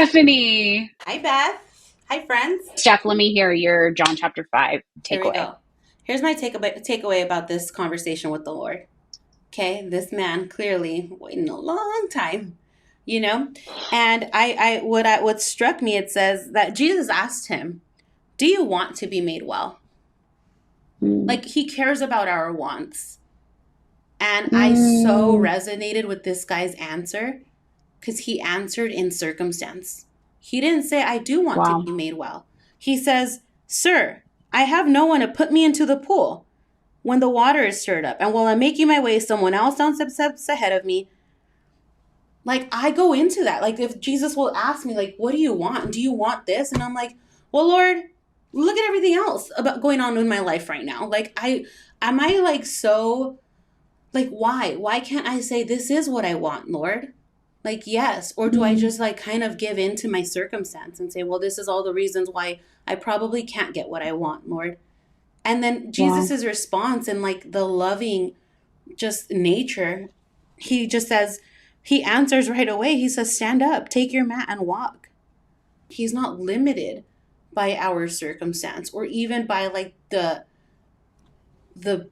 Stephanie. Hi, Beth. Hi, friends. Steph, let me hear your John chapter 5 Here we takeaway. go. Here's my takeaway about this conversation with the Lord. Okay, this man clearly waiting a long time, you know, and what struck me, it says that Jesus asked him, "Do you want to be made well?" Mm. Like he cares about our wants, and I so Mm. resonated with this guy's answer because he answered in circumstance. He didn't say, "I do want to Wow. be made well." He says, "Sir, I have no one to put me into the pool when the water is stirred up. And while I'm making my way, someone else down steps ahead of me." Like, I go into that. Like, if Jesus will ask me, like, what do you want? Do you want this? And I'm like, well, Lord, look at everything else about going on in my life right now. Like, am I like so, like, why? Why can't I say, this is what I want, Lord? Like, yes. Or do I Mm. just like kind of give in to my circumstance and say, well, this is all the reasons why I probably can't get what I want, Lord? And then Wow. Jesus's response and like the loving just nature, he just says, he answers right away. He says, stand up, take your mat and walk. He's not limited by our circumstance or even by like the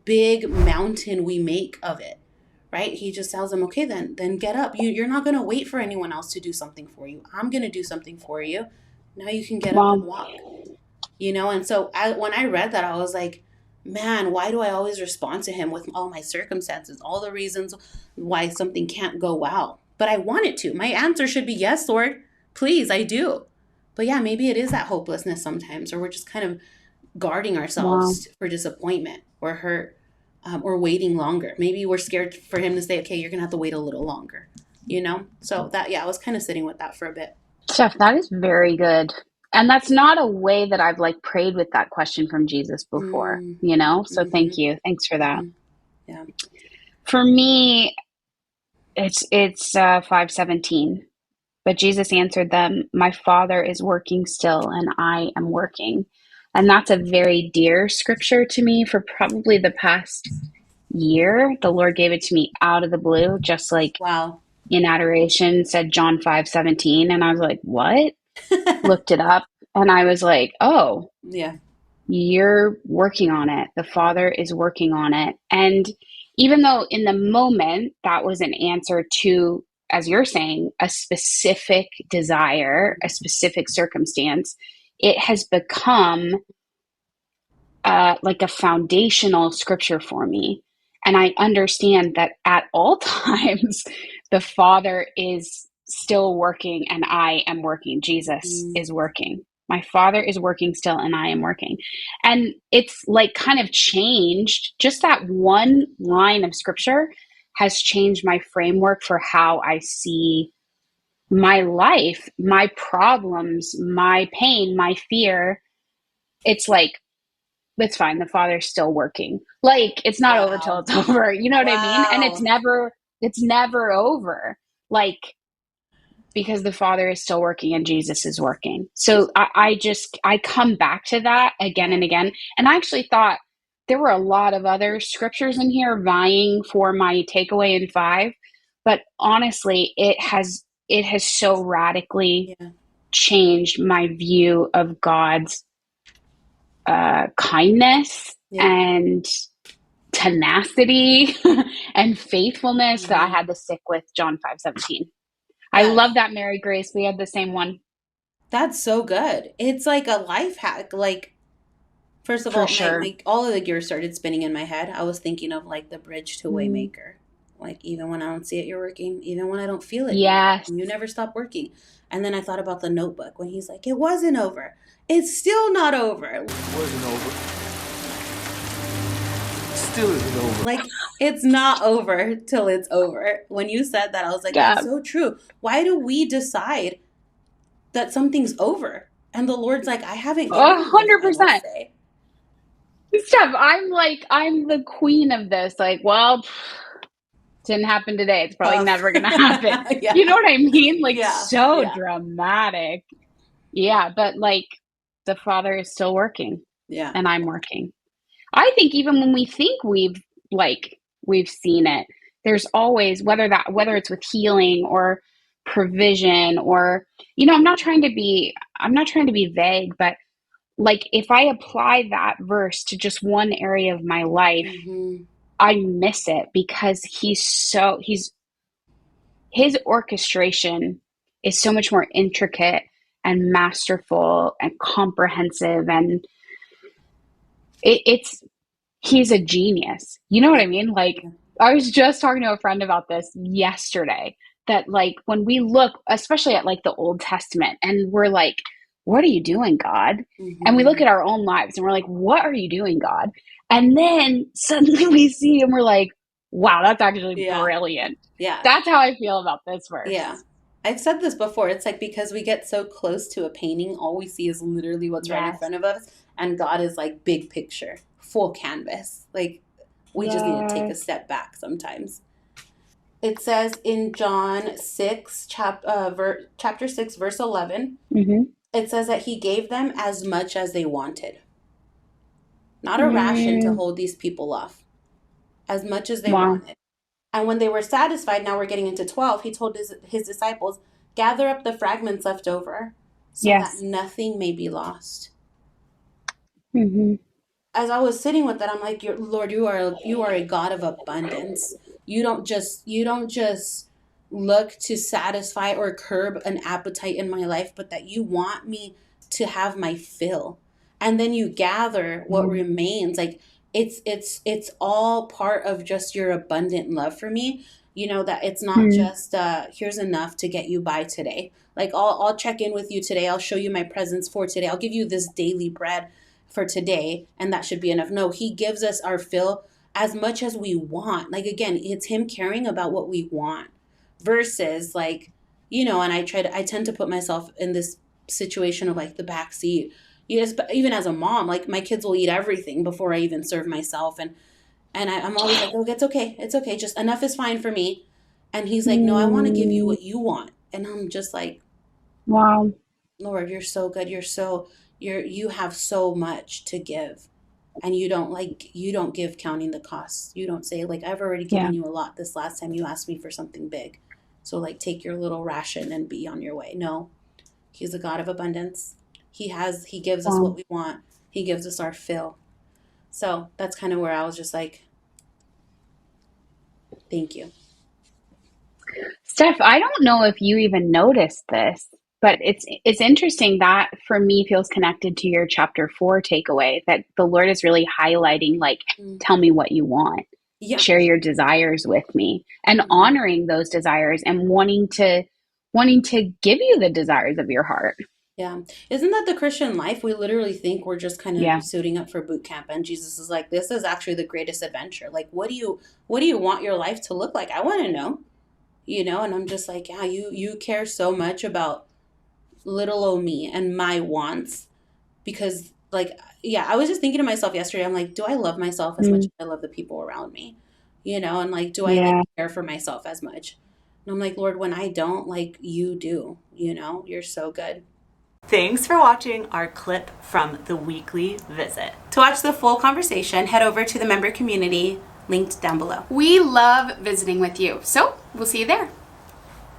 big mountain we make of it. Right? He just tells them, okay, then get up. You're not going to wait for anyone else to do something for you. I'm going to do something for you. Now you can get up and Wow. walk. And so when I read that, I was like, man, why do I always respond to him with all my circumstances, all the reasons why something can't go well? But I want it to. My answer should be yes, Lord. Please, I do. But yeah, maybe it is that hopelessness sometimes, or we're just kind of guarding Wow. ourselves for disappointment or hurt, or waiting longer. Maybe we're scared for him to say, okay, you're going to have to wait a little longer, So that, yeah, I was kind of sitting with that for a bit. Steph, that is very good. And that's not a way that I've like prayed with that question from Jesus before, Mm, you know? So mm-hmm, thank you. Thanks for that. mm-hmm. Yeah. For me, it's 5:17. But Jesus answered them, "My Father is working still, and I am working." And that's a very dear scripture to me for probably the past year. The Lord gave it to me out of the blue, just like Wow. in adoration, said John 5:17. And I was like, what? Looked it up, and I was like, oh, Yeah. you're working on it. The Father is working on it. And even though in the moment that was an answer to, as you're saying, a specific desire, a specific circumstance, it has become like a foundational scripture for me. And I understand that at all times, the Father is still working and I am working. Jesus Mm, is working. My Father is working still and I am working. And it's like kind of changed, just that one line of scripture has changed my framework for how I see my life, my problems, my pain, my fear. It's like, it's fine. The Father's still working. Like, it's not over till wow. it's over. You know what I mean? And Wow. it's never over. Like, because the Father is still working and Jesus is working. So I come back to that again Yeah. and again. And I actually thought there were a lot of other scriptures in here vying for my takeaway in 5. But honestly, it has so radically Yeah. changed my view of God's kindness Yeah. and tenacity and faithfulness that I Hmm. had to stick with John 5:17. I love Beth, that, Mary Grace. We had the same one that's so good. It's like a life hack. Like, first of for all, sure. all of the gears started spinning in my head. I was thinking of like the bridge to Mm. Waymaker. Like, even when I don't see it, you're working. Even when I don't feel it, you're Yes. working. You never stop working. And then I thought about the Notebook when he's like, it wasn't over. It's still not over. Wasn't over. Still isn't over. Like, it's not over till it's over. When you said that, I was like, that's Yeah. so true. Why do we decide that something's over? And the Lord's like, I haven't given you the final 100%. say. Steph, I'm the queen of this. Like, well, didn't happen today. It's probably Tough. never going to happen. Yeah. You know what I mean? Like, Yeah. so Yeah. dramatic. Yeah. But like, the Father is still working Yeah. and I'm working. I think even when we think we've seen it, there's always, whether it's with healing or provision, or I'm not trying to be vague, but like if I apply that verse to just one area of my life, Mm-hmm. I miss it because his orchestration is so much more intricate and masterful and comprehensive, and it's he's a genius. You know what Yeah. I mean? Like, I was just talking to a friend about this yesterday, that like when we look, especially at like the Old Testament, and we're like, what are you doing, God? And we look Mm-hmm. at our own lives and we're like, what are you doing, God? And then suddenly we see and we're like, wow, that's actually Yeah. brilliant. Yeah. That's how I feel about this Yeah. verse. I've said this before. It's like because we get so close to a painting, all we see is literally what's right in Yes. front of us. And God is like big picture, full canvas. Like we just need to take a Yes. step back sometimes. It says in John 6, chapter 6, verse 11, Mm-hmm. it says that he gave them as much as they wanted. Not a ration to Mm, hold these people off, as much as they wow. wanted. And when they were satisfied, now we're getting into 12, he told his disciples, gather up the fragments left over so that Yes. nothing may be lost. Mm-hmm. As I was sitting with that, I'm like, Lord, you are a God of abundance. You don't just look to satisfy or curb an appetite in my life, but that you want me to have my fill. And then you gather what Mm-hmm. remains. Like it's all part of just your abundant love for me. You know that it's not just here's enough to get you by today. Like I'll check in with you today. I'll show you my presence for today. I'll give you this daily bread for today, and that should be enough. No, he gives us our fill as much as we want. Like again, it's him caring about what we want versus like, and I tend to put myself in this situation of like the back seat. Yes, but even as a mom, like my kids will eat everything before I even serve myself, I'm always like, oh, it's okay, just enough is fine for me. And he's like, no, I want to give you Mm, what you want, and I'm just like, wow. Lord, you're so good. You have so much to give. And you don't give counting the costs. You don't say like I've already Yeah. given you a lot this last time you asked me for something big. So like take your little ration and be on your way. No. He's a God of abundance. He gives us what Wow. we want. He gives us our fill. So that's kind of where I was just like, thank you. Steph, I don't know if you even noticed this, but it's interesting that for me feels connected to your chapter 4 takeaway, that the Lord is really highlighting like, Mm. tell me what you want. Yeah. Share your desires with me, and Mhm. honoring those desires and wanting to give you the desires of your heart. Yeah. Isn't that the Christian life? We literally think we're just kind of Yeah. suiting up for boot camp, and Jesus is like, this is actually the greatest adventure. Like what do you want your life to look like? I want to know. And I'm just like, yeah, you care so much about little o me and my wants because like yeah, I was just thinking to myself yesterday, I'm like, do I love myself as much Mm, as I love the people around me? And like, do I like yeah. care for myself as much? And I'm like, Lord, when I don't, like you do, you're so good. Thanks for watching our clip from the weekly visit. To watch the full conversation, head over to the member community linked down below. We love visiting with you, so we'll see you there.